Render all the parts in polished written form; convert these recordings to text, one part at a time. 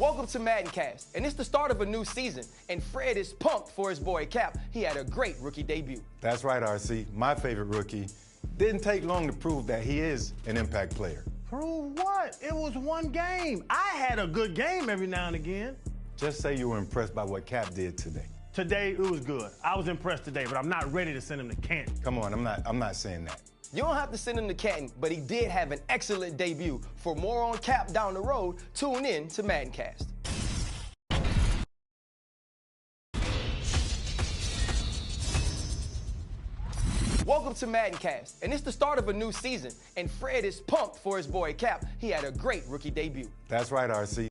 Welcome to MaddenCast, and it's the start of a new season, and Fred is pumped for his boy Cap. He had a great rookie debut. That's right, RC. My favorite rookie. Didn't take long to prove that he is an impact player. Prove what? It was one game. I had a good game every now and again. Just say you were impressed by what Cap did today. Today, it was good. I was impressed today, but I'm not ready to send him to Canton. Come on, I'm not saying that. You don't have to send him to Canton, but he did have an excellent debut. For more on Cap down the road, tune in to MaddenCast. Welcome to MaddenCast, and it's the start of a new season, and Fred is pumped for his boy Cap. He had a great rookie debut. That's right, RC.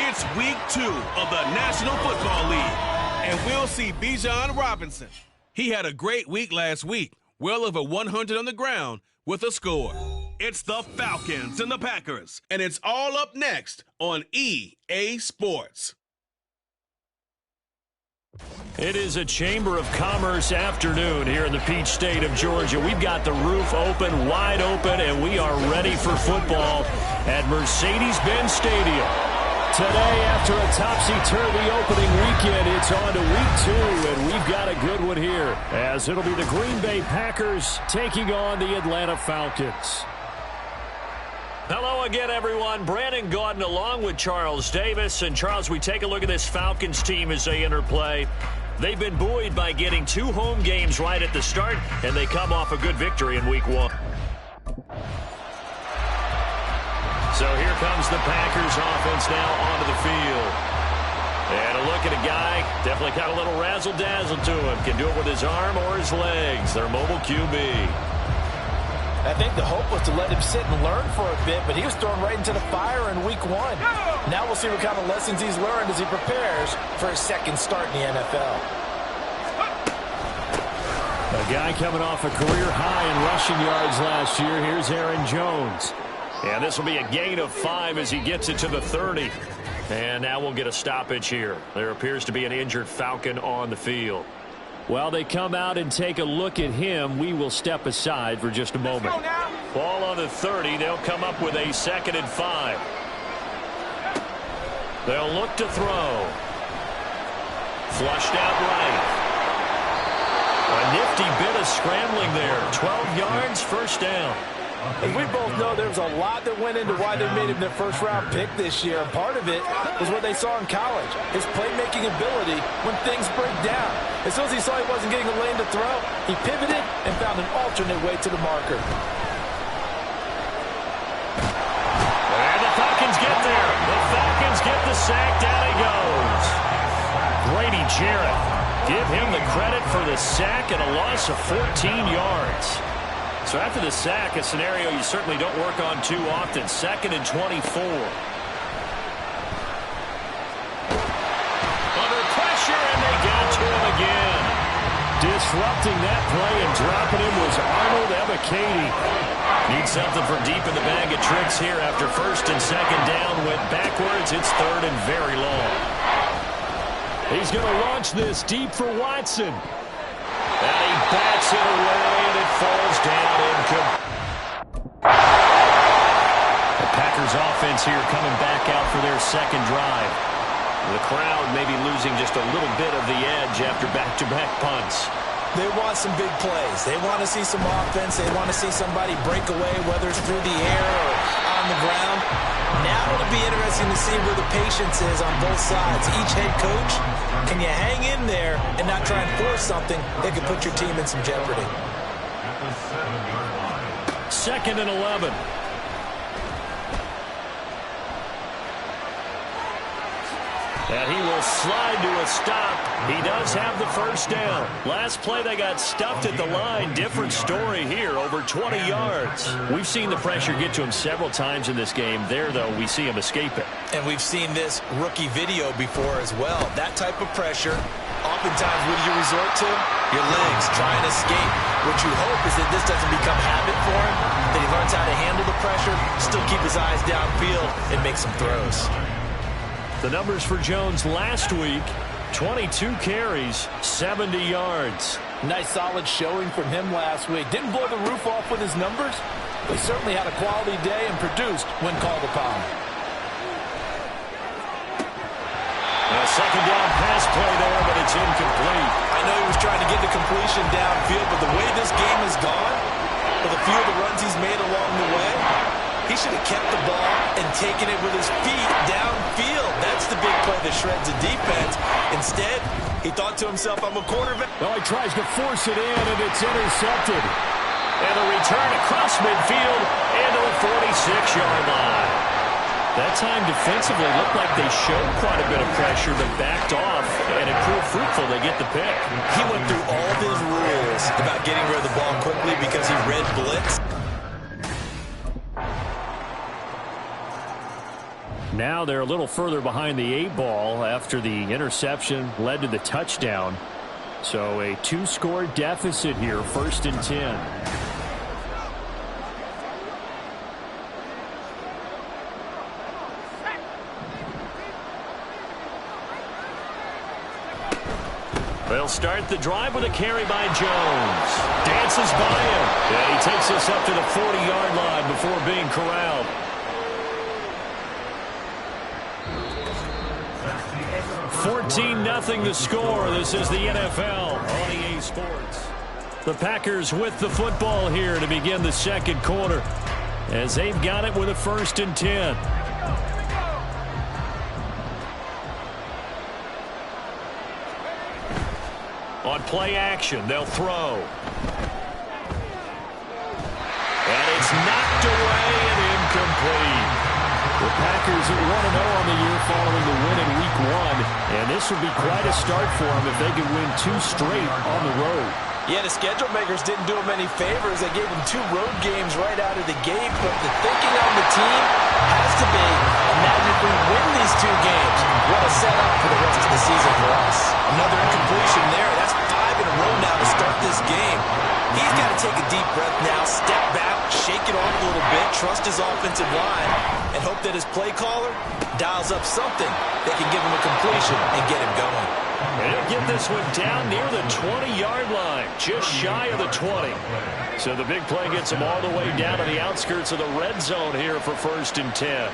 It's week 2 of the National Football League, and we'll see Bijan Robinson. He had a great week last week, well over 100 on the ground with a score. It's the Falcons and the Packers, and it's all up next on EA Sports. It is a Chamber of Commerce afternoon here in the Peach State of Georgia. We've got the roof open, wide open, and we are ready for football at Mercedes-Benz Stadium. Today, after a topsy-turvy opening weekend, it's on to week 2, and we've got a good one here, as it'll be the Green Bay Packers taking on the Atlanta Falcons. Hello again, everyone. Brandon Gaudin along with Charles Davis. And, Charles, we take a look at this Falcons team as they enter play. They've been buoyed by getting 2 home games right at the start, and they come off a good victory in week 1. So here comes the Packers offense now onto the field. And a look at a guy, definitely got a little razzle-dazzle to him. Can do it with his arm or his legs. Their mobile QB. I think the hope was to let him sit and learn for a bit, but he was thrown right into the fire in week 1. Now we'll see what kind of lessons he's learned as he prepares for his second start in the NFL. A guy coming off a career high in rushing yards last year. Here's Aaron Jones. And this will be a gain of 5 as he gets it to the 30. And now we'll get a stoppage here. There appears to be an injured Falcon on the field. While they come out and take a look at him, we will step aside for just a moment. Ball on the 30. They'll come up with a 2nd and 5. They'll look to throw. Flushed out right. A nifty bit of scrambling there. 12 yards, first down. As we both know, there was a lot that went into why they made him their first-round pick this year. And part of it was what they saw in college, his playmaking ability when things break down. As soon as he saw he wasn't getting a lane to throw, he pivoted and found an alternate way to the marker. And the Falcons get there. The Falcons get the sack. Down he goes. Grady Jarrett. Give him the credit for the sack and a loss of 14 yards. So after the sack, a scenario you certainly don't work on too often. 2nd and 24. Under pressure, and they got to him again. Disrupting that play and dropping him was Arnold Ebiketie. Need something from deep in the bag of tricks here after 1st and 2nd down. Went backwards. It's 3rd and very long. He's going to launch this deep for Watson. And he bats it away, and it falls down incomplete. The Packers offense here coming back out for their 2nd drive. The crowd maybe losing just a little bit of the edge after back-to-back punts. They want some big plays. They want to see some offense. They want to see somebody break away, whether it's through the air or on the ground. Now it'll be interesting to see where the patience is on both sides. Each head coach, can you hang in there and not try and force something that could put your team in some jeopardy? 2nd and 11. And he will slide to a stop. He does have the first down. Last play, they got stuffed at the line. Different story here, over 20 yards. We've seen the pressure get to him several times in this game. There, though, we see him escape it. And we've seen this rookie video before as well. That type of pressure, oftentimes, what do you resort to? Your legs, try and escape. What you hope is that this doesn't become habit for him, that he learns how to handle the pressure, still keep his eyes downfield, and make some throws. The numbers for Jones last week, 22 carries, 70 yards. Nice solid showing from him last week. Didn't blow the roof off with his numbers, but he certainly had a quality day and produced when called upon. A second down pass play there, but it's incomplete. I know he was trying to get the completion downfield, but the way this game has gone, with a few of the runs he's made along the way, he should have kept the ball and taken it with his feet downfield. That's the big play that shreds the defense. Instead, he thought to himself, I'm a quarterback. Well, he tries to force it in, and it's intercepted. And a return across midfield into the 46-yard line. That time defensively looked like they showed quite a bit of pressure, but backed off, and it proved fruitful. They get the pick. He went through all of his rules about getting rid of the ball quickly because he read blitz. Now they're a little further behind the 8 ball after the interception led to the touchdown. So a 2-score deficit here, 1st and 10. They'll start the drive with a carry by Jones. Dances by him. Yeah, he takes us up to the 40-yard line before being corralled. 14-0 the score. This is the NFL on EA Sports. The Packers with the football here to begin the second quarter as they've got it with a 1st and 10. On play action, they'll throw. And it's knocked away and incomplete. The Packers at 1-0 on the year following the win in Week 1. And this would be quite a start for them if they could win 2 straight on the road. Yeah, the schedule makers didn't do him any favors. They gave him 2 road games right out of the gate. But the thinking on the team has to be, imagine if we win these 2 games. What a setup for the rest of the season for us. Another incompletion there. That's 5 in a row now to start this game. He's got to take a deep breath now, step back, shake it off a little bit, trust his offensive line, and hope that his play caller dials up something that can give him a completion and get him going. And he'll get this one down near the 20-yard line, just shy of the 20. So the big play gets him all the way down to the outskirts of the red zone here for 1st and 10.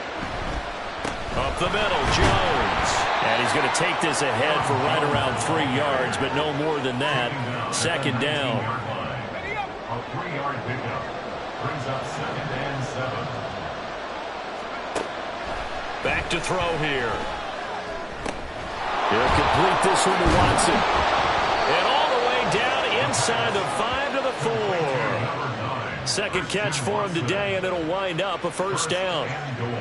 Up the middle, Jones. And he's going to take this ahead for right around 3 yards, but no more than that. 2nd down. A 3-yard pickup brings up 2nd and 7. Back to throw here. He'll complete this one to Watson. And all the way down inside the 5 to the 4. 2nd catch for him today, and it'll wind up a 1st down.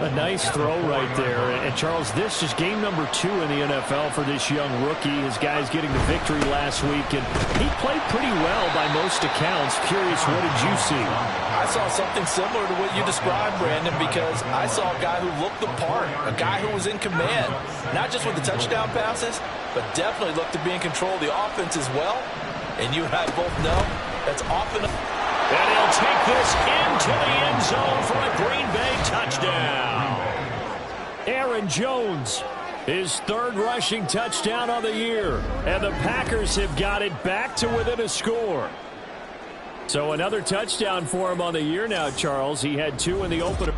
A nice throw right there. And, Charles, this is game number 2 in the NFL for this young rookie. His guys getting the victory last week, and he played pretty well by most accounts. Curious, what did you see? I saw something similar to what you described, Brandon, because I saw a guy who looked the part, a guy who was in command, not just with the touchdown passes, but definitely looked to be in control of the offense as well. And you and I both know that's often... And he'll take this into the end zone for a Green Bay touchdown. Aaron Jones, his 3rd rushing touchdown on the year. And the Packers have got it back to within a score. So another touchdown for him on the year now, Charles. He had 2 in the opener.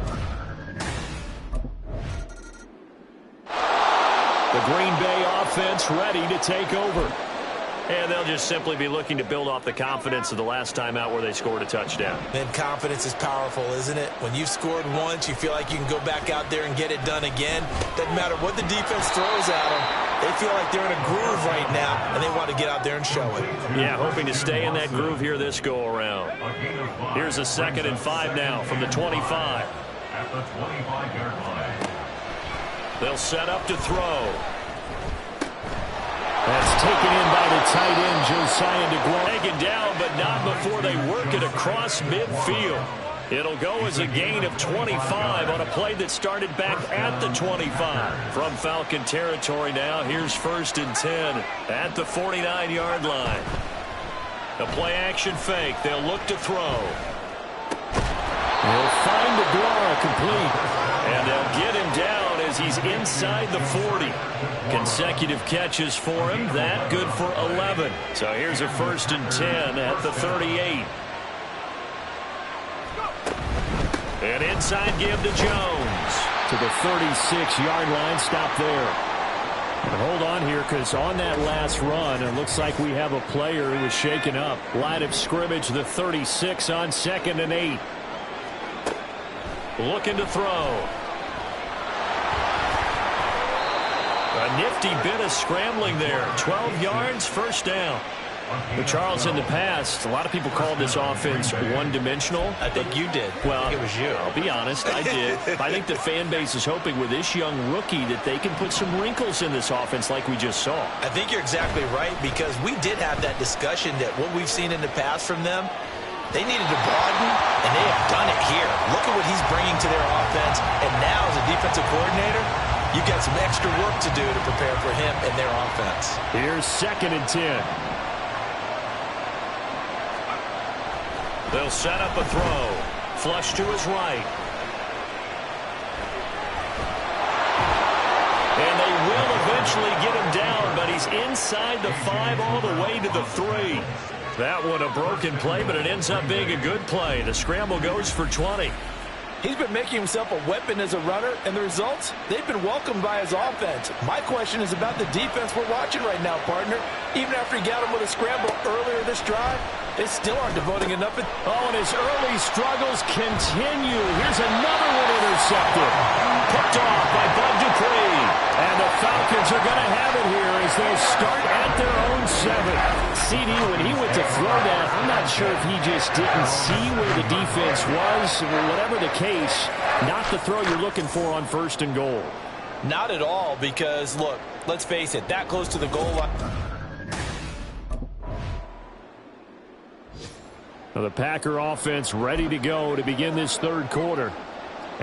The Green Bay offense ready to take over. And they'll just simply be looking to build off the confidence of the last time out where they scored a touchdown. And confidence is powerful, isn't it? When you've scored once, you feel like you can go back out there and get it done again. Doesn't matter what the defense throws at them. They feel like they're in a groove right now, and they want to get out there and show it. Yeah, hoping to stay in that groove here this go-around. Here's a 2nd and 5 now from the 25. At the 25-yard line. They'll set up to throw. That's taken in by the tight end, Josiah DeGuara. Taken down, but not before they work it across midfield. It'll go as a gain of 25 on a play that started back at the 25. From Falcon territory now, here's 1st and 10 at the 49-yard line. The play-action fake. They'll look to throw. They'll find DeGuara complete. And they'll get him down as he's inside the 40. Consecutive catches for him. That good for 11. So here's a 1st and 10 at the 38. An inside give to Jones. To the 36-yard line. Stop there. But hold on here, because on that last run, it looks like we have a player who was shaken up. Line of scrimmage, the 36 on 2nd and 8. Looking to throw. A nifty bit of scrambling there. 12 yards, 1st down. But Charles, in the past, a lot of people called this offense one-dimensional. I think you did. Well, it was you. I'll be honest, I did. I think the fan base is hoping with this young rookie that they can put some wrinkles in this offense like we just saw. I think you're exactly right, because we did have that discussion that what we've seen in the past from them, they needed to broaden, and they have done it here. Look at what he's bringing to their offense, and now as a defensive coordinator, you've got some extra work to do to prepare for him and their offense. Here's 2nd and 10. They'll set up a throw. Flush to his right. And they will eventually get him down, but he's inside the 5 all the way to the 3. That one a broken play, but it ends up being a good play. The scramble goes for 20. He's been making himself a weapon as a runner, and the results, they've been welcomed by his offense. My question is about the defense we're watching right now, partner. Even after he got him with a scramble earlier this drive, they still aren't devoting enough. Oh, and his early struggles continue. Here's another one intercepted. Picked off by Bud Dupree. And the Falcons are going to have it here as they start at their own 7. CD, when he went to throw that, I'm not sure if he just didn't see where the defense was. Whatever the case, not the throw you're looking for on 1st and goal. Not at all, because, look, let's face it, that close to the goal line. Now the Packer offense ready to go to begin this 3rd quarter.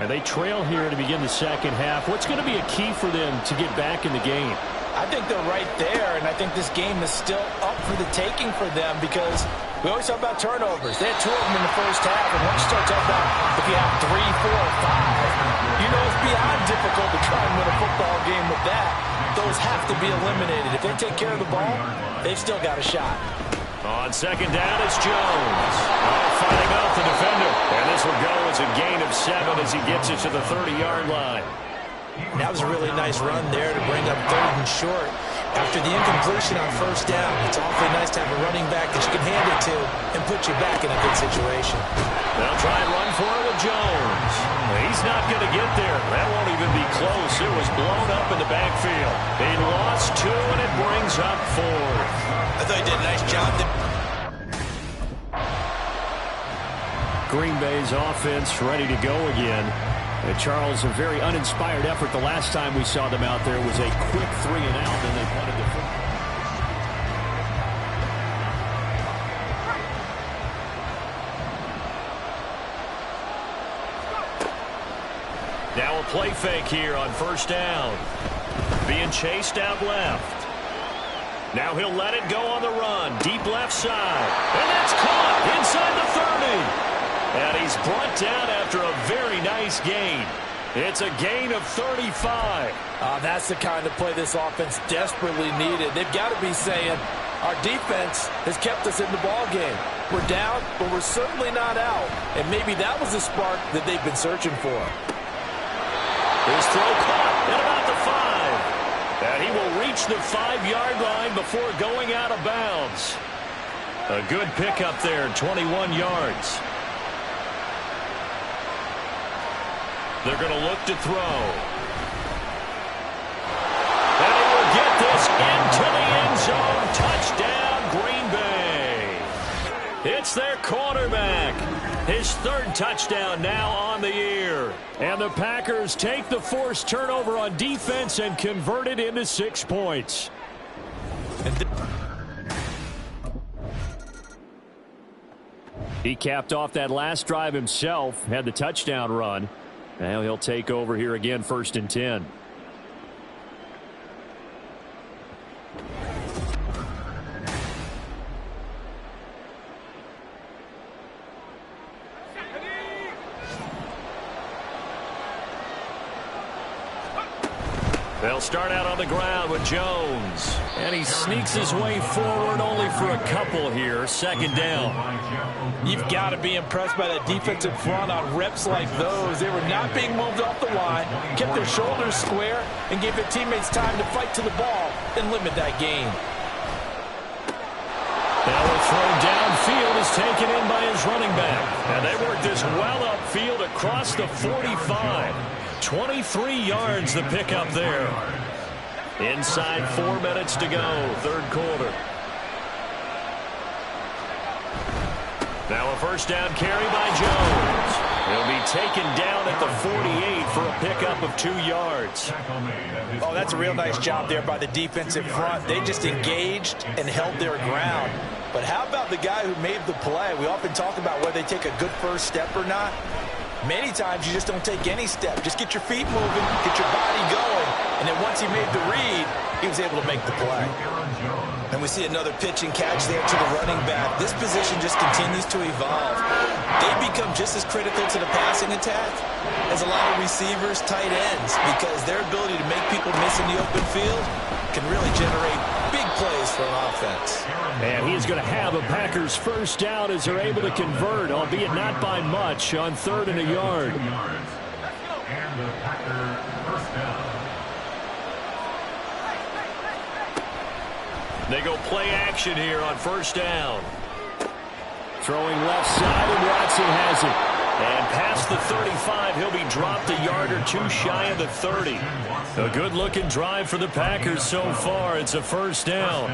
And they trail here to begin the 2nd half. What's going to be a key for them to get back in the game? I think they're right there, and I think this game is still up for the taking for them, because we always talk about turnovers. They had 2 of them in the 1st half, and once you start talking about if you have 3, 4, 5, you know it's beyond difficult to try and win a football game with that. Those have to be eliminated. If they take care of the ball, they've still got a shot. On 2nd down, it's Jones. Fighting out the defender. And this will go as a gain of 7 as he gets it to the 30-yard line. That was a really nice run there to bring up 3rd and short. After the incompletion on 1st down, it's awfully nice to have a running back that you can hand it to and put you back in a good situation. They'll try and run for it with Jones. He's not going to get there. That won't even be close. It was blown up in the backfield. He lost 2, and it brings up 4th. I thought he did a nice job there. Green Bay's offense ready to go again. And Charles, a very uninspired effort the last time we saw them out there was a quick 3 and out, and they punted the football. Now a play fake here on 1st down. Being chased out left. Now he'll let it go on the run. Deep left side. And that's caught inside the 30. And he's brought down after a very nice gain. It's a gain of 35. That's the kind of play this offense desperately needed. They've got to be saying, our defense has kept us in the ball game. We're down, but we're certainly not out. And maybe that was the spark that they've been searching for. His throw caught at about the 5. And he will reach the 5-yard line before going out of bounds. A good pickup there, 21 yards. They're going to look to throw. And he will get there. into the end zone. Touchdown, Green Bay. It's their quarterback. His third touchdown now on the year. And the Packers take the forced turnover on defense and convert it into 6 points. He capped off that last drive himself, had the touchdown run. Now he'll take over here again, 1st and 10. They'll start out on the ground with Jones. And he sneaks his way forward only for a couple here. 2nd down. You've got to be impressed by that defensive front on reps like those. They were not being moved off the line, kept their shoulders square, and gave their teammates time to fight to the ball and limit that gain. Now the throw downfield is taken in by his running back. And they work this well upfield across the 45. 23 yards the pickup there. Inside 4 minutes to go, 3rd quarter. Now a 1st down carry by Jones. He'll be taken down at the 48 for a pickup of 2 yards. Oh, that's a real nice job there by the defensive front. They just engaged and held their ground. But how about the guy who made the play? We often talk about whether they take a good first step or not. Many times you just don't take any step. Just get your feet moving, get your body going, and then once he made the read, he was able to make the play. And we see another pitch and catch there to the running back. This position just continues to evolve. They become just as critical to the passing attack as a lot of receivers, tight ends, because their ability to make people miss in the open field can really generate big plays for an offense. And he's going to have a Packers 1st down as they're able to convert, albeit not by much, on 3rd and a yard. And the Packer 1st down. They go play action here on 1st down. Throwing left side, and Watson has it. And past the 35, he'll be dropped a yard or 2 shy of the 30. A good-looking drive for the Packers so far. It's a 1st down.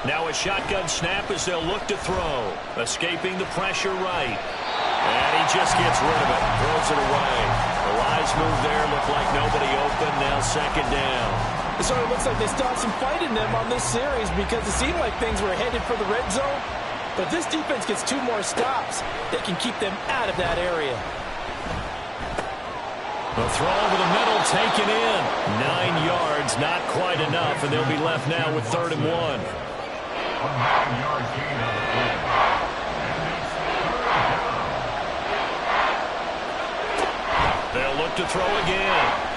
Now a shotgun snap as they'll look to throw. Escaping the pressure right. And he just gets rid of it. Throws it away. The Lions move there. Look like nobody open. Now 2nd down. It sort of looks like they still have some fight in them on this series because it seemed like things were headed for the red zone. But if this defense gets 2 more stops, they can keep them out of that area. The throw over the middle taken in. 9 yards, not quite enough, and they'll be left now with 3rd and 1. 9-yard gain on the play. They'll look to throw again.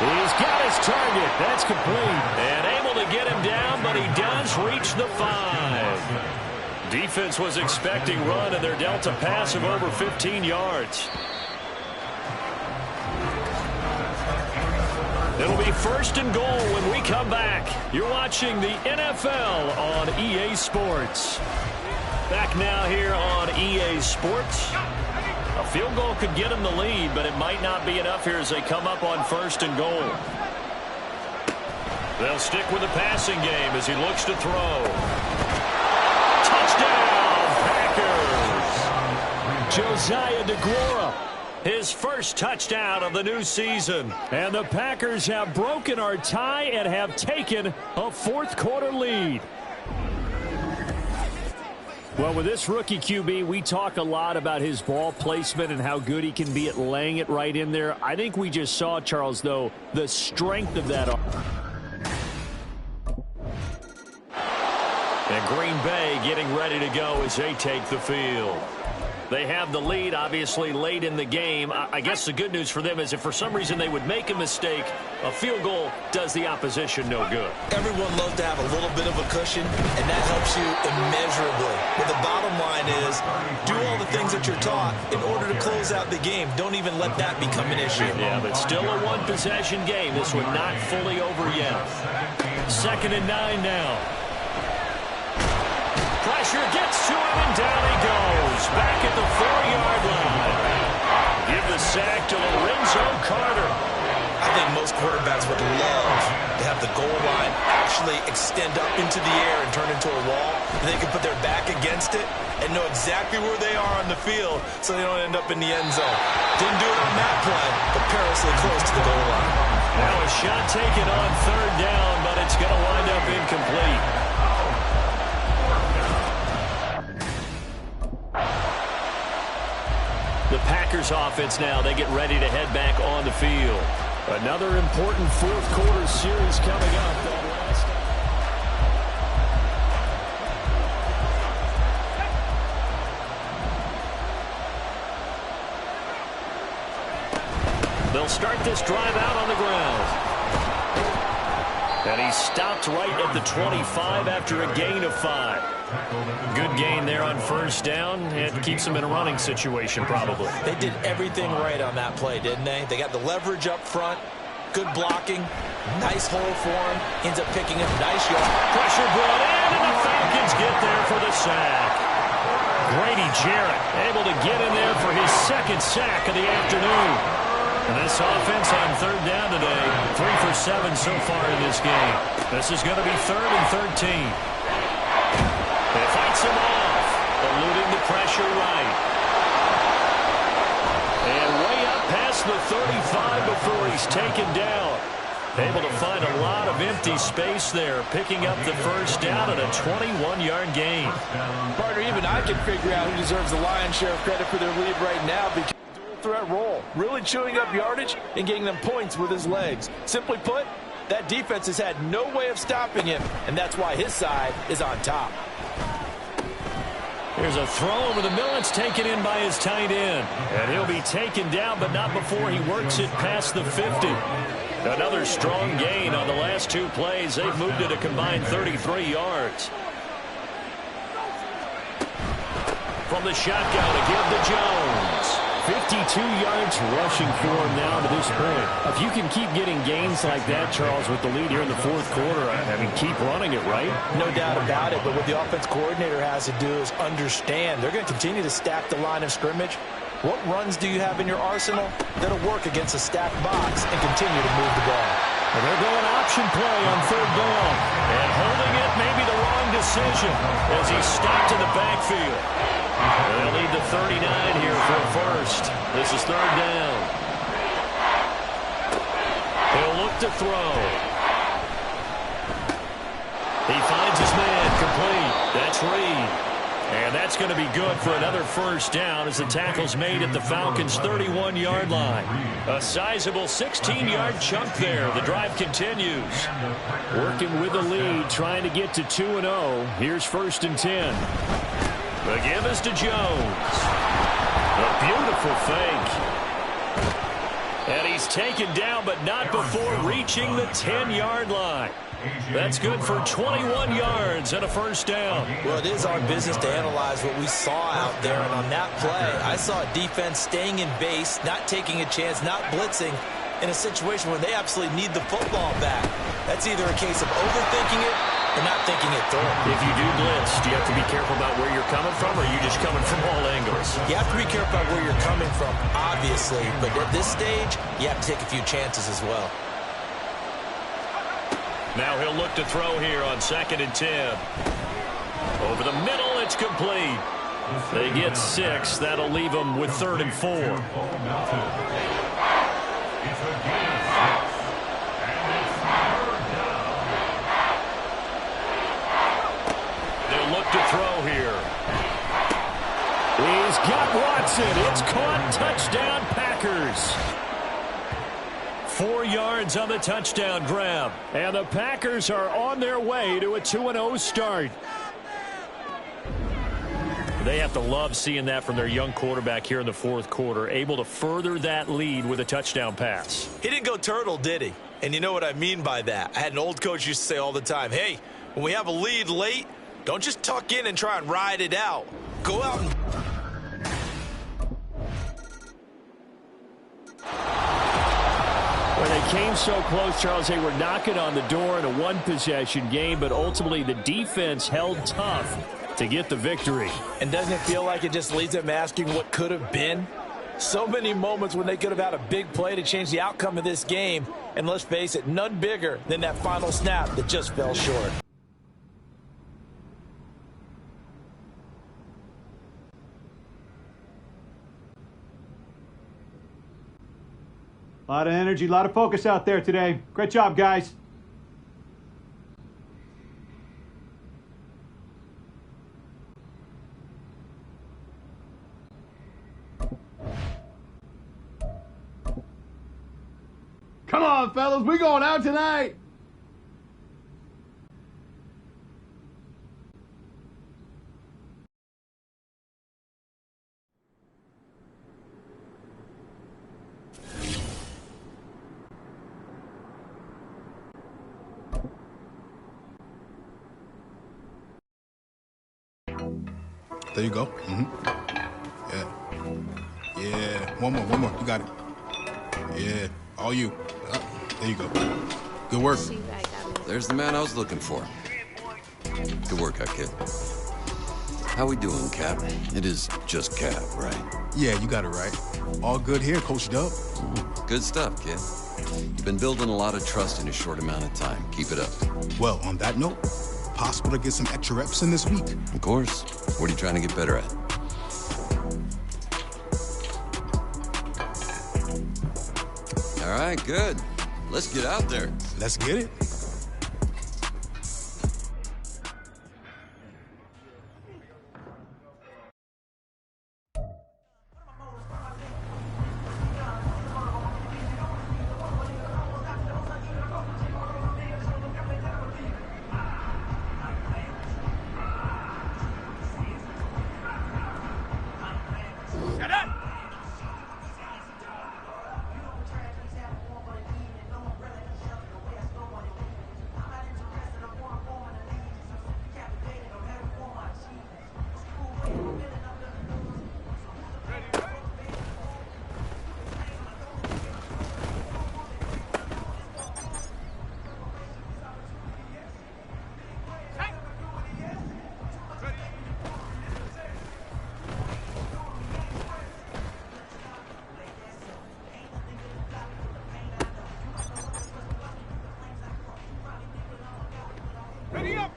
He's got his target. That's complete. And able to get him down, but he does reach the 5. Defense was expecting run, and they're dealt a pass of over 15 yards. It'll be 1st and goal when we come back. You're watching the NFL on EA Sports. Back now here on EA Sports. A field goal could get him the lead, but it might not be enough here as they come up on 1st and goal. They'll stick with the passing game as he looks to throw. Touchdown, Packers! Josiah DeGuara, his 1st touchdown of the new season. And the Packers have broken our tie and have taken a 4th quarter lead. Well, with this rookie QB, we talk a lot about his ball placement and how good he can be at laying it right in there. I think we just saw, Charles, though, the strength of that. And Green Bay getting ready to go as they take the field. They have the lead, obviously, late in the game. I guess the good news for them is if for some reason they would make a mistake, a field goal does the opposition no good. Everyone loves to have a little bit of a cushion, and that helps you immeasurably. But the bottom line is do all the things that you're taught in order to close out the game. Don't even let that become an issue. Yeah, but still a one-possession game. This one not fully over yet. 2nd and 9 now. pressure, gets to him, and down he goes. Back at the 4-yard line. Give the sack to Lorenzo Carter. I think most quarterbacks would love to have the goal line actually extend up into the air and turn into a wall. And they can put their back against it and know exactly where they are on the field so they don't end up in the end zone. Didn't do it on that play, but perilously close to the goal line. Now a shot taken on 3rd down, but it's going to wind up incomplete. The Packers offense now, they get ready to head back on the field. Another important 4th quarter series coming up. They'll start this drive out on the ground. And he's stopped right at the 25 after a gain of 5. Good gain there on 1st down. It keeps them in a running situation probably. They did everything right on that play, didn't they? They got the leverage up front, good blocking, nice hole for him. Ends up picking up nice yard. Pressure brought in, and the Falcons get there for the sack. Grady Jarrett able to get in there for his 2nd sack of the afternoon. And this offense on 3rd down today, 3 for 7 so far in this game. This is going to be 3rd and 13. They fights him off, eluding the pressure right. And way up past the 35 before he's taken down. Able to find a lot of empty space there, picking up the 1st down at a 21-yard gain. Partner, even I can figure out who deserves the lion's share of credit for their lead right now because threat roll, really chewing up yardage and getting them points with his legs. Simply put, that defense has had no way of stopping him, and that's why his side is on top. Here's a throw over the middle. It's taken in by his tight end. And he'll be taken down, but not before he works it past the 50. Another strong gain on the last 2 plays. They've moved it a combined 33 yards. From the shotgun to give to Jones. 52 yards rushing for him now to this point. If you can keep getting gains like that, Charles, with the lead here in the 4th quarter, I mean, keep running it, right? No doubt about it, but what the offense coordinator has to do is understand they're going to continue to stack the line of scrimmage. What runs do you have in your arsenal that'll work against a stacked box and continue to move the ball? Well, they're going option play on 3rd down. And holding it may be the wrong decision as he's stopped in the backfield. They'll need the 39 here for a 1st. This is 3rd down. He'll look to throw. He finds his man complete. That's Reed. And that's going to be good for another 1st down as the tackle's made at the Falcons' 31-yard line. A sizable 16-yard chunk there. The drive continues. Working with the lead, trying to get to 2-0. Here's 1st and 10. The give is to Jones. A beautiful fake. And he's taken down, but not before reaching the 10-yard line. That's good for 21 yards and a 1st down. Well, it is our business to analyze what we saw out there. And on that play, I saw a defense staying in base, not taking a chance, not blitzing in a situation where they absolutely need the football back. That's either a case of overthinking it or not thinking it through. If you do blitz, do you have to be careful about where you're coming from, or are you just coming from all angles? You have to be careful about where you're coming from, obviously. But at this stage, you have to take a few chances as well. Now he'll look to throw here on 2nd and 10. Over the middle, it's complete. They get 6. That'll leave them with 3rd and 4. They'll look to throw here. He's got Watson. It's caught. Touchdown, Packers. 4 yards on the touchdown grab. And the Packers are on their way to a 2-0 start. They have to love seeing that from their young quarterback here in the 4th quarter, able to further that lead with a touchdown pass. He didn't go turtle, did he? And you know what I mean by that. I had an old coach used to say all the time, hey, when we have a lead late, don't just tuck in and try and ride it out. Go out and... When they came so close, Charles, they were knocking on the door in a 1-possession game, but ultimately the defense held tough to get the victory. And doesn't it feel like it just leaves them asking what could have been? So many moments when they could have had a big play to change the outcome of this game. And let's face it, none bigger than that final snap that just fell short. A lot of energy, a lot of focus out there today. Great job, guys. Come on, fellas, we going out tonight. There you go. Yeah. Yeah. One more. You got it. Yeah. All you. There you go. Good work. There's the man I was looking for. Good work, kid. How we doing, Cap? It is just Cap, right? Yeah, you got it right. All good here, Coach Dub. Good stuff, kid. You've been building a lot of trust in a short amount of time. Keep it up. Well, on that note, possible to get some extra reps in this week. Of course. What are you trying to get better at? All right, good. Let's get out there. Let's get it. Ready up!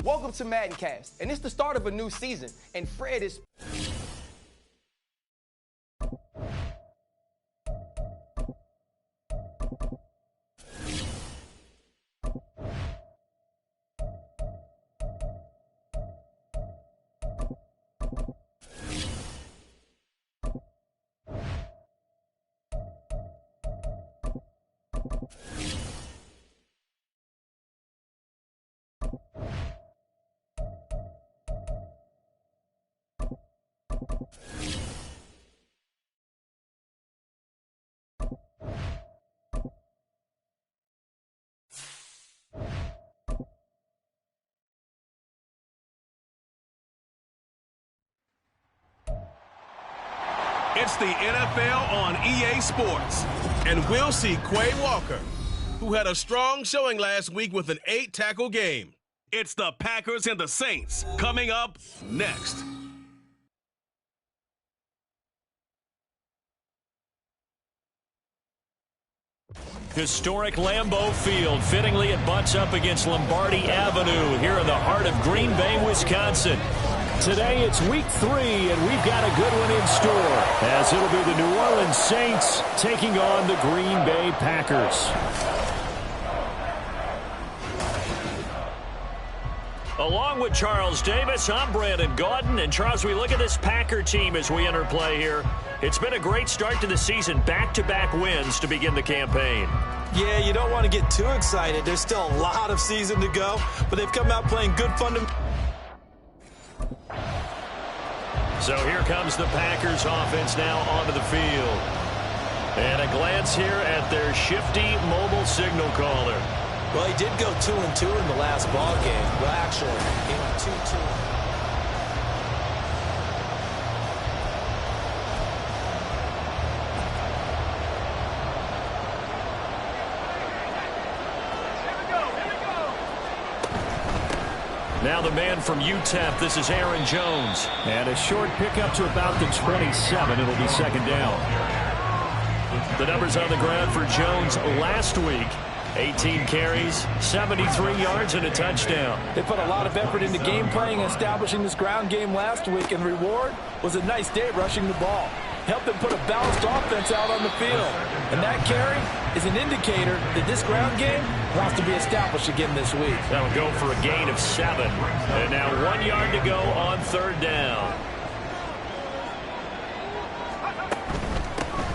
Welcome to MaddenCast, and it's the start of a new season, and Fred is... It's the NFL on EA Sports, and we'll see Quay Walker, who had a strong showing last week with an 8-tackle game. It's the Packers and the Saints coming up next. Historic Lambeau Field. Fittingly, it butts up against Lombardi Avenue here in the heart of Green Bay, Wisconsin. Today, it's week 3, and we've got a good one in store, as it'll be the New Orleans Saints taking on the Green Bay Packers. Along with Charles Davis, I'm Brandon Gaudin. And Charles, we look at this Packer team as we enter play here. It's been a great start to the season, back-to-back wins to begin the campaign. Yeah, you don't want to get too excited. There's still a lot of season to go, but they've come out playing good fundamentals. So here comes the Packers offense now onto the field. And a glance here at their shifty mobile signal caller. Well, he did go 2-2 in the last ball game. Well, actually, he went 2-2. Now the man from UTEP, this is Aaron Jones. And a short pickup to about the 27. It'll be second down. The numbers on the ground for Jones last week. 18 carries, 73 yards, and a touchdown. They put a lot of effort into game planning and establishing this ground game last week, and reward was a nice day rushing the ball. Helped them put a balanced offense out on the field. And that carry is an indicator that this ground game wants to be established again this week. That'll go for a gain of 7. And now 1 yard to go on third down.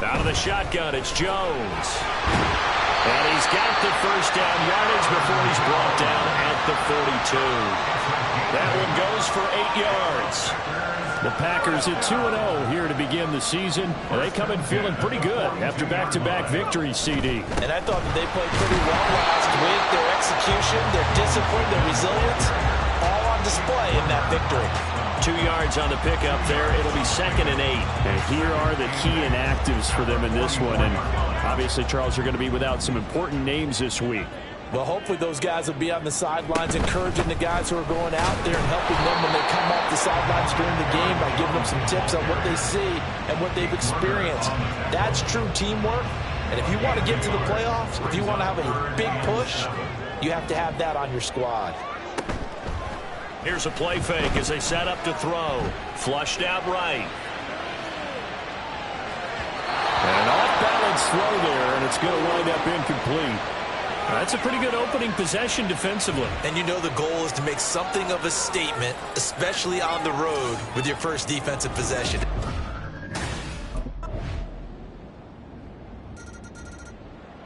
Out of the shotgun, it's Jones. And he's got the first down yardage before he's brought down at the 42. That one goes for 8 yards. The Packers at 2-0 here to begin the season. And they come in feeling pretty good after back-to-back victories, CD. And I thought that they played pretty well last week. Their execution, their discipline, their resilience, all on display in that victory. 2 yards on the pickup there. It'll be 2nd and 8. And here are the key inactives for them in this one. And obviously, Charles, you're going to be without some important names this week. Well, hopefully those guys will be on the sidelines encouraging the guys who are going out there and helping them when they come off the sidelines during the game by giving them some tips on what they see and what they've experienced. That's true teamwork. And if you want to get to the playoffs, if you want to have a big push, you have to have that on your squad. Here's a play fake as they set up to throw. Flushed out right. An off-balance throw there, and it's going to wind up incomplete. That's a pretty good opening possession defensively. And you know the goal is to make something of a statement, especially on the road with your first defensive possession.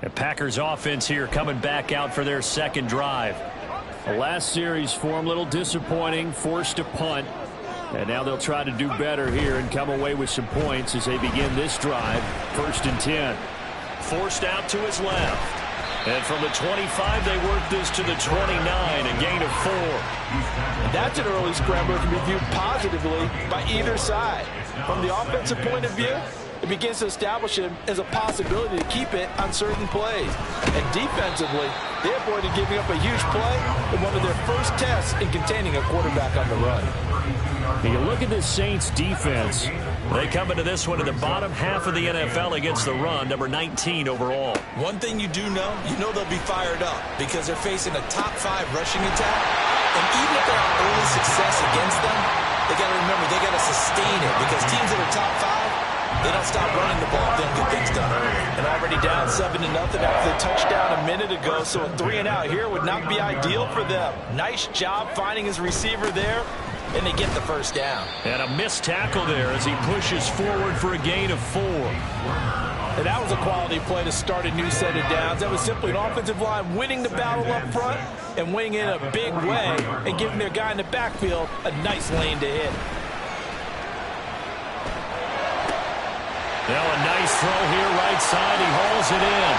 The Packers offense here coming back out for their second drive. The last series for them, a little disappointing, forced to punt. And now they'll try to do better here and come away with some points as they begin this drive. 1st and 10. Forced out to his left. And from the 25, they work this to the 29, a gain of 4. That's an early scrambler that can be viewed positively by either side. From the offensive point of view, it begins to establish him as a possibility to keep it on certain plays. And defensively, they avoided giving up a huge play in one of their first tests in containing a quarterback on the run. You look at this Saints defense. They come into this one in the bottom half of the NFL against the run, number 19 overall. One thing you do know, they'll be fired up because they're facing a top 5 rushing attack. And even if they have early success against them, they got to remember they got to sustain it because teams that are top 5, they don't stop running the ball if they don't get things done early. And already down 7-0 after the touchdown a minute ago, so a 3-and-out here would not be ideal for them. Nice job finding his receiver there. And they get the first down. And a missed tackle there as he pushes forward for a gain of 4. And that was a quality play to start a new set of downs. That was simply an offensive line winning the battle up front and winning in a big way and giving their guy in the backfield a nice lane to hit. Now a nice throw here right side. He hauls it in.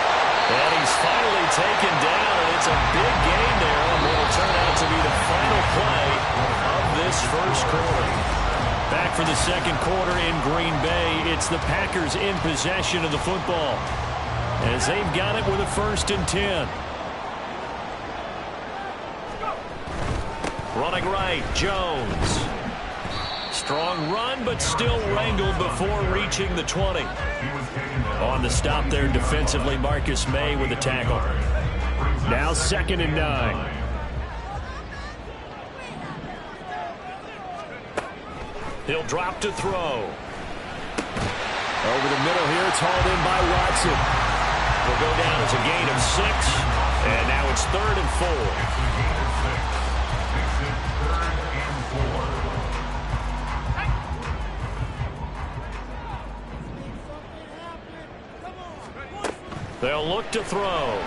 And he's finally taken down, and it's a big gain there. And it'll turn out to be the final play of this first quarter. Back for the second quarter in Green Bay. It's the Packers in possession of the football as they've got it with a 1st and 10. Running right, Jones. Strong run, but still wrangled before reaching the 20. On the stop there defensively, Marcus May with the tackle. Now 2nd and 9. He'll drop to throw. Over the middle here, it's hauled in by Watson. Will go down as a gain of 6, and now it's 3rd and 4. They'll look to throw.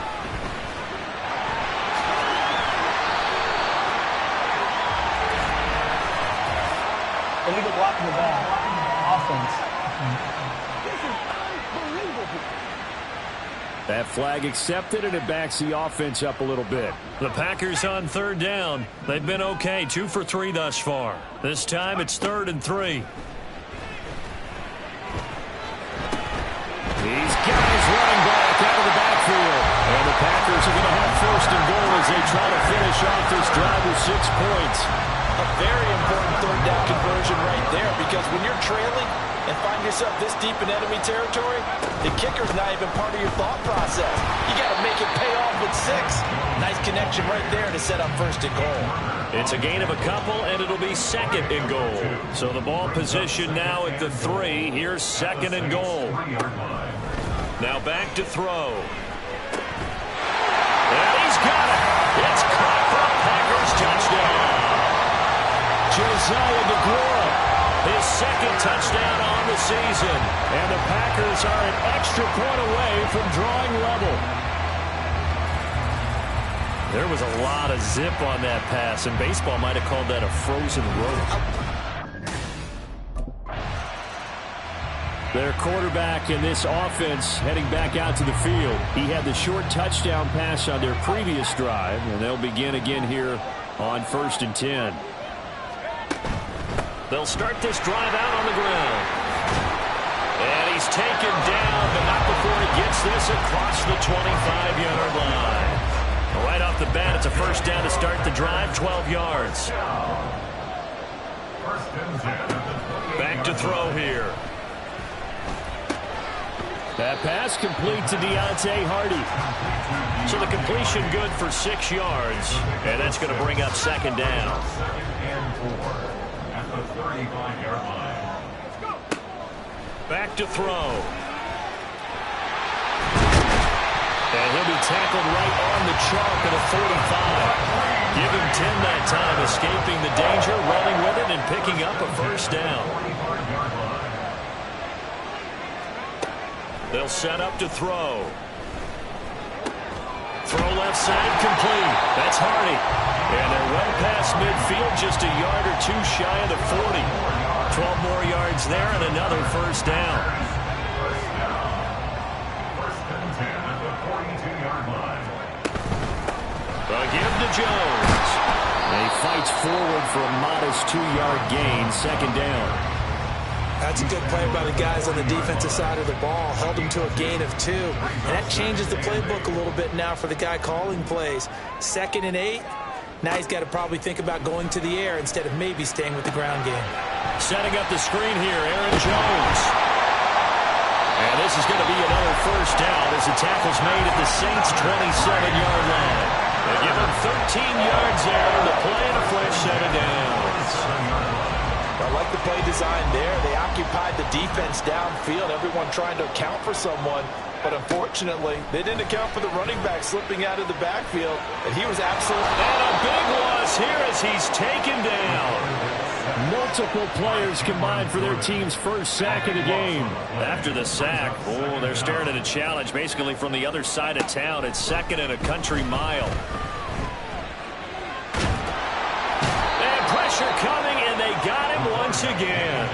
Illegal block in the back. Offense. That flag accepted, and it backs the offense up a little bit. The Packers on 3rd down. They've been okay, 2 for 3 thus far. This time it's 3rd and 3. These guys running back out of the backfield. And the Packers are going to have 1st and goal as they try to finish off this drive with 6 points. A very important 3rd down conversion right there, because when you're trailing and find yourself this deep in enemy territory, the kicker's not even part of your thought process. You got to make it pay off with 6. Nice connection right there to set up 1st and goal. It's a gain of a couple, and it'll be 2nd and goal. So the ball position now at the 3. Here's 2nd and goal. Now back to throw. And he's got it. It's caught for a Packers touchdown. Josiah DeGuara, his 2nd touchdown on the season. And the Packers are an extra point away from drawing level. There was a lot of zip on that pass, and baseball might have called that a frozen rope. Their quarterback in this offense heading back out to the field. He had the short touchdown pass on their previous drive, and they'll begin again here on 1st and 10. They'll start this drive out on the ground. And he's taken down, but not before he gets this across the 25-yard line. Right off the bat, it's a 1st down to start the drive, 12 yards. Back to throw here. That pass complete to Deontay Hardy. So the completion good for 6 yards, and that's going to bring up 2nd down. Back to throw. And he'll be tackled right on the chalk at a 45. Give him 10 that time, escaping the danger, running with it, and picking up a 1st down. They'll set up to throw. Throw left side, complete. That's Hardy. And they're well past midfield, just a yard or 2 shy of the 40. 12 more yards there and another 1st down. They'll give to Jones. And he fights forward for a modest 2-yard gain, 2nd down. That's a good play by the guys on the defensive side of the ball. Held him to a gain of 2. And that changes the playbook a little bit now for the guy calling plays. 2nd and 8. Now he's got to probably think about going to the air instead of maybe staying with the ground game. Setting up the screen here, Aaron Jones. And this is going to be another 1st down as the tackle's made at the Saints' 27-yard line. They give him 13 yards there on the play and a fresh set of downs. I like the play design there. They occupied the defense downfield, everyone trying to account for someone. But unfortunately, they didn't account for the running back slipping out of the backfield. And he was absolutely... And a big loss here as he's taken down. Multiple players combined for their team's 1st sack of the game. After the sack, oh, they're staring at a challenge basically from the other side of town. It's 2nd and a country mile. And pressure coming, and they got him once again.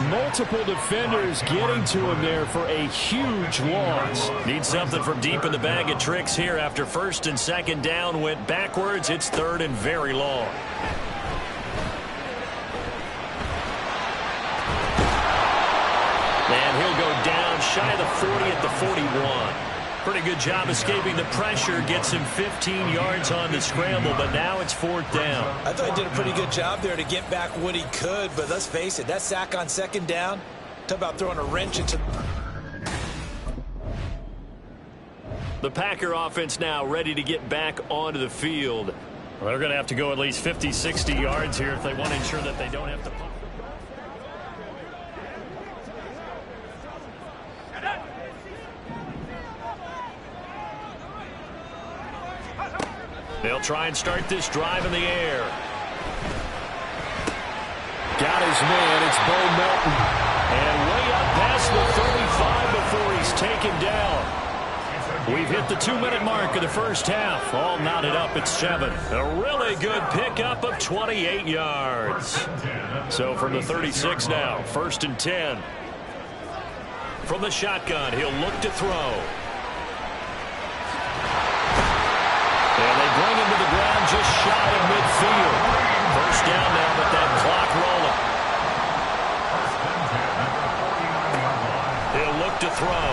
Multiple defenders getting to him there for a huge loss. Need something from deep in the bag of tricks here after 1st and 2nd down went backwards. It's 3rd and very long. And he'll go down shy of the 40 at the 41. Pretty good job escaping the pressure. Gets him 15 yards on the scramble, but now it's 4th down. I thought he did a pretty good job there to get back what he could, but let's face it, that sack on 2nd down, talk about throwing a wrench into... The Packer offense now ready to get back onto the field. Well, they're going to have to go at least 50, 60 yards here if they want to ensure that they don't have to pump. They'll try and start this drive in the air. Got his man. It's Bo Melton. And way up past the 35 before he's taken down. We've hit the 2-minute mark of the first half. All knotted up at 7. A really good pickup of 28 yards. So from the 36 now, 1st and 10. From the shotgun, he'll look to throw. And they bring him to the ground just shy of midfield. 1st down now with that clock rolling. He'll look to throw.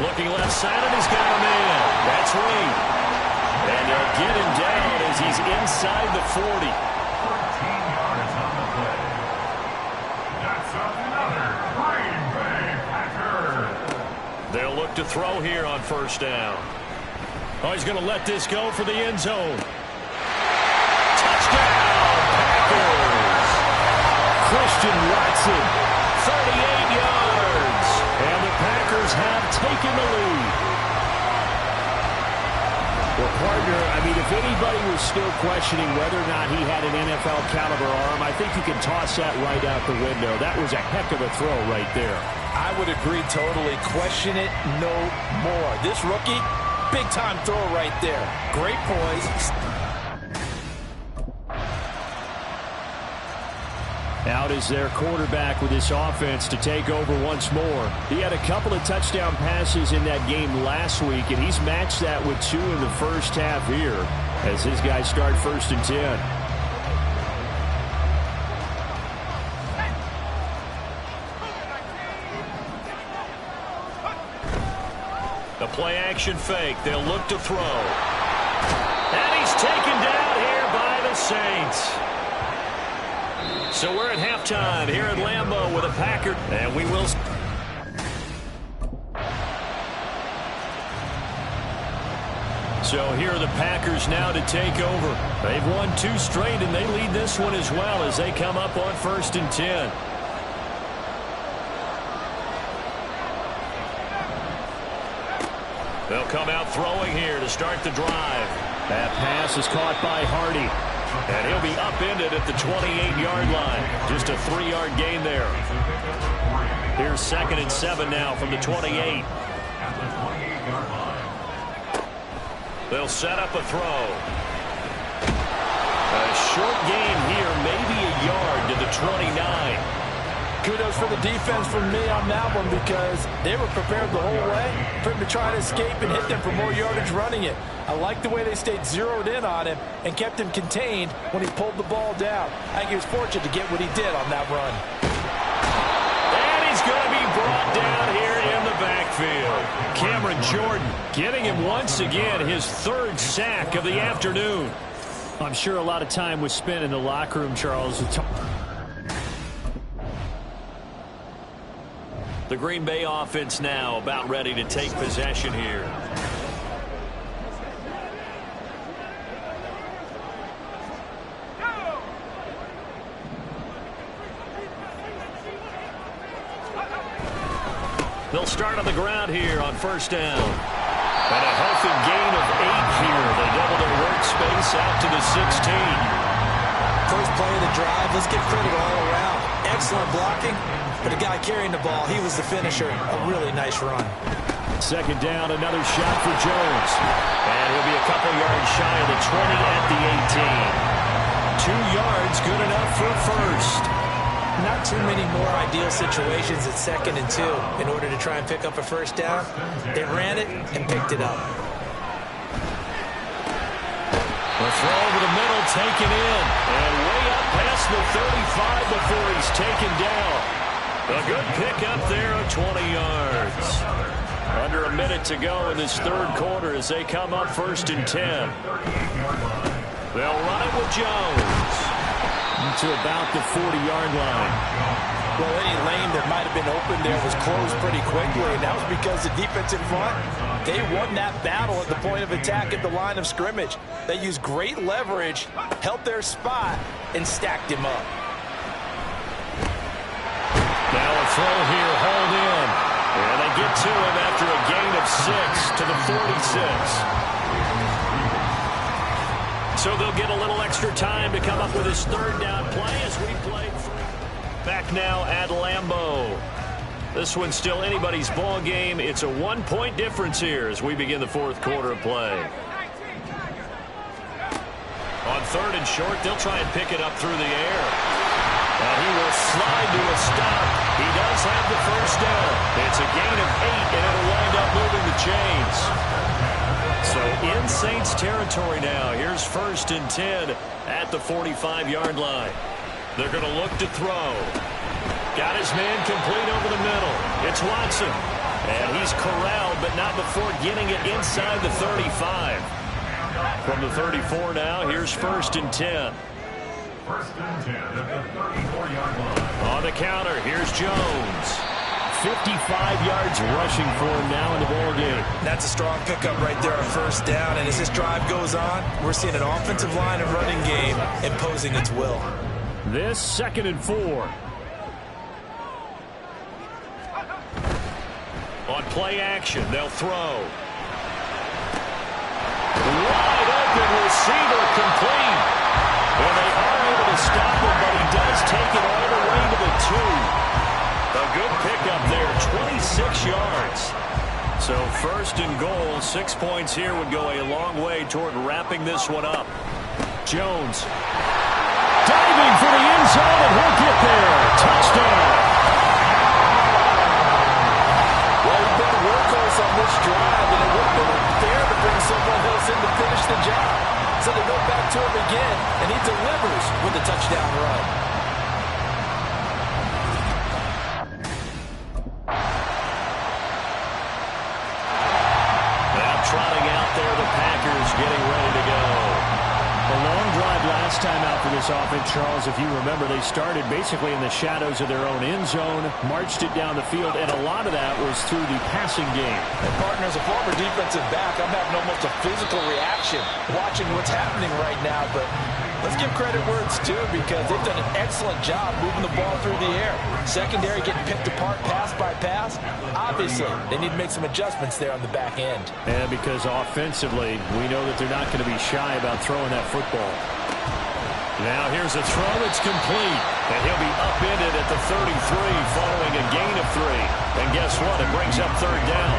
Looking left side, and he's got a man. That's Reed. And they'll get him down as he's inside the 40. 14 yards on the play. That's another Green Bay Packer. They'll look to throw here on 1st down. Oh, he's going to let this go for the end zone. Touchdown, Packers. Christian Watson, 38 yards. And the Packers have taken the lead. Well, partner, I mean, if anybody was still questioning whether or not he had an NFL caliber arm, I think you can toss that right out the window. That was a heck of a throw right there. I would agree totally. Question it no more. This rookie, big-time throw right there. Great poise. Out is their quarterback with this offense to take over once more. He had a couple of touchdown passes in that game last week, and he's matched that with 2 in the first half here as his guys start 1st and 10. The play-action fake. They'll look to throw. And he's taken down here by the Saints. So we're at halftime here at Lambeau with a Packer. And we will... So here are the Packers now to take over. They've won 2 straight, and they lead this one as well as they come up on 1st and 10. They'll come out throwing here to start the drive. That pass is caught by Hardy. And he'll be upended at the 28-yard line. Just a 3-yard gain there. Here's 2nd and 7 now from the 28. They'll set up a throw. A short gain here, maybe a yard to the 29. Kudos for the defense from me on that one because they were prepared the whole way for him to try to escape and hit them for more yardage running it. I like the way they stayed zeroed in on him and kept him contained when he pulled the ball down. I think he was fortunate to get what he did on that run. And he's going to be brought down here in the backfield. Cameron Jordan getting him once again his 3rd sack of the afternoon. I'm sure a lot of time was spent in the locker room, Charles. The Green Bay offense now about ready to take possession here. They'll start on the ground here on 1st down. And a healthy gain of 8 here. They double their workspace out to the 16. First play of the drive. Let's give credit all around. Excellent blocking. But the guy carrying the ball, he was the finisher. A really nice run. 2nd down, another shot for Jones. And he'll be a couple yards shy of the 20 at the 18. 2 yards, good enough for a 1st. Not too many more ideal situations at 2nd and 2 in order to try and pick up a 1st down. They ran it and picked it up. The throw over the middle taken in. And way up past the 35 before he's taken down. A good pick up there of 20 yards. Under a minute to go in this third quarter as they come up 1st and 10. They'll run it with Jones to about the 40-yard line. Well, any lane that might have been open there was closed pretty quickly, and that was because the defense in front, they won that battle at the point of attack at the line of scrimmage. They used great leverage, held their spot, and stacked him up. Now a throw here, hold in. And they get to him after a gain of 6 to the 46. So they'll get a little extra time to come up with his third down play as we play. Back now at Lambeau. This one's still anybody's ball game. It's a 1-point difference here as we begin the fourth quarter of play. On 3rd and short, they'll try and pick it up through the air. And he will slide to a stop. He does have the first down. It's a gain of 8, and it'll wind up moving the chains. So in Saints territory now. Here's 1st and 10 at the 45-yard line. They're going to look to throw. Got his man complete over the middle. It's Watson. And he's corralled, but not before getting it inside the 35. From the 34 now, here's 1st and 10. 1st and 10 at the 34-yard line. On the counter, here's Jones. 55 yards rushing for him now in the ball game. That's a strong pickup right there on 1st down, and as this drive goes on, we're seeing an offensive line and running game imposing its will. This 2nd and 4. On play action, they'll throw. Wide open receiver complete. And they are able to stop him, but he does take it all the way to the 2. A good pickup there, 26 yards. So 1st and goal, 6 points here would go a long way toward wrapping this one up. Jones. Diving for the end zone, and he'll get there. Touchdown. Well, he's been a workhorse on this drive, and it would have been fair to bring someone else in to finish the job. So they go back to him again, and he delivers with a touchdown run. Now trotting out there, the Packers getting ready to go. A long drive last time out for this offense, Charles. If you remember, they started basically in the shadows of their own end zone, marched it down the field, and a lot of that was through the passing game. And partner, as a former defensive back, I'm having almost a physical reaction watching what's happening right now. But let's give credit where it's due, because they've done an excellent job moving the ball through the air. Secondary getting picked apart pass by pass. Obviously, they need to make some adjustments there on the back end. And because offensively, we know that they're not going to be shy about throwing that football. Now here's a throw that's complete. And he'll be upended at the 33 following a gain of 3. And guess what? It brings up 3rd down.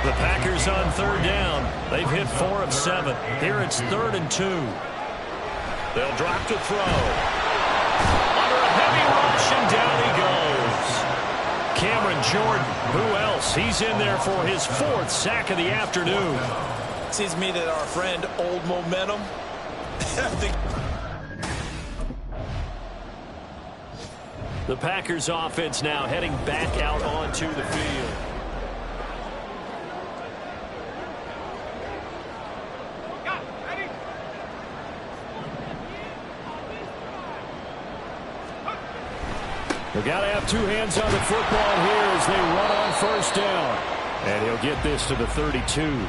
The Packers on 3rd down. They've hit 4 of 7. Here it's 3rd and 2. They'll drop to throw. Under a heavy rush, and down he goes. Cameron Jordan, who else? He's in there for his 4th sack of the afternoon. Seems to me that our friend Old Momentum. The Packers offense now heading back out onto the field. They've got to have 2 hands on the football here as they run on 1st down. And he'll get this to the 32.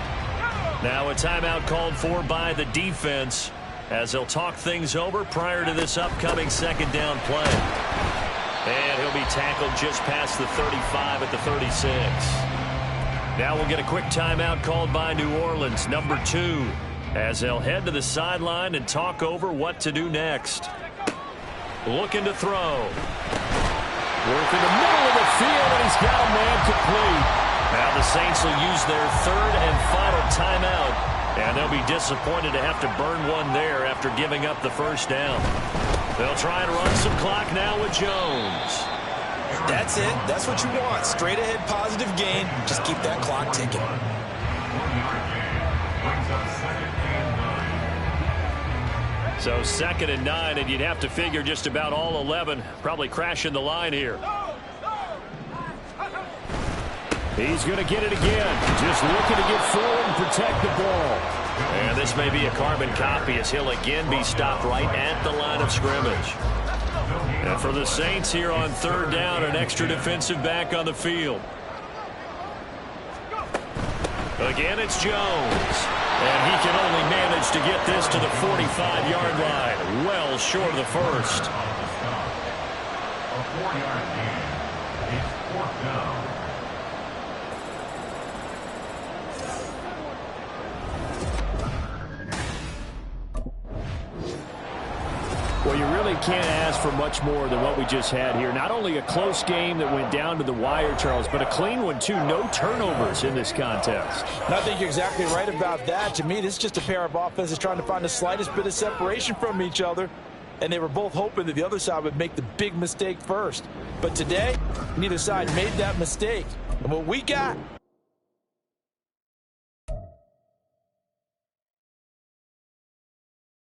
Now a timeout called for by the defense as they'll talk things over prior to this upcoming 2nd down play. And he'll be tackled just past the 35 at the 36. Now we'll get a quick timeout called by New Orleans, number 2, as they'll head to the sideline and talk over what to do next. Looking to throw. Work in the middle of the field, and he's got a man complete. Now the Saints will use their 3rd and final timeout, and they'll be disappointed to have to burn one there after giving up the 1st down. They'll try and run some clock now with Jones. That's it. That's what you want. Straight ahead positive gain. Just keep that clock ticking. 1-yard gain. Brings up 2nd and 9. So 2nd and 9, and you'd have to figure just about all 11 probably crashing the line here. He's going to get it again. Just looking to get forward and protect the ball. And this may be a carbon copy as he'll again be stopped right at the line of scrimmage. And for the Saints here on third down, an extra defensive back on the field. Again, it's Jones. And he can only manage to get this to the 45-yard line. Well short of the first. A 4-yard gain. It's 4th down. Well, you really can't ask for much more than what we just had here. Not only a close game that went down to the wire, Charles, but a clean one, too. No turnovers in this contest. And I think you're exactly right about that. To me, this is just a pair of offenses trying to find the slightest bit of separation from each other. And they were both hoping that the other side would make the big mistake first. But today, neither side made that mistake. And what we got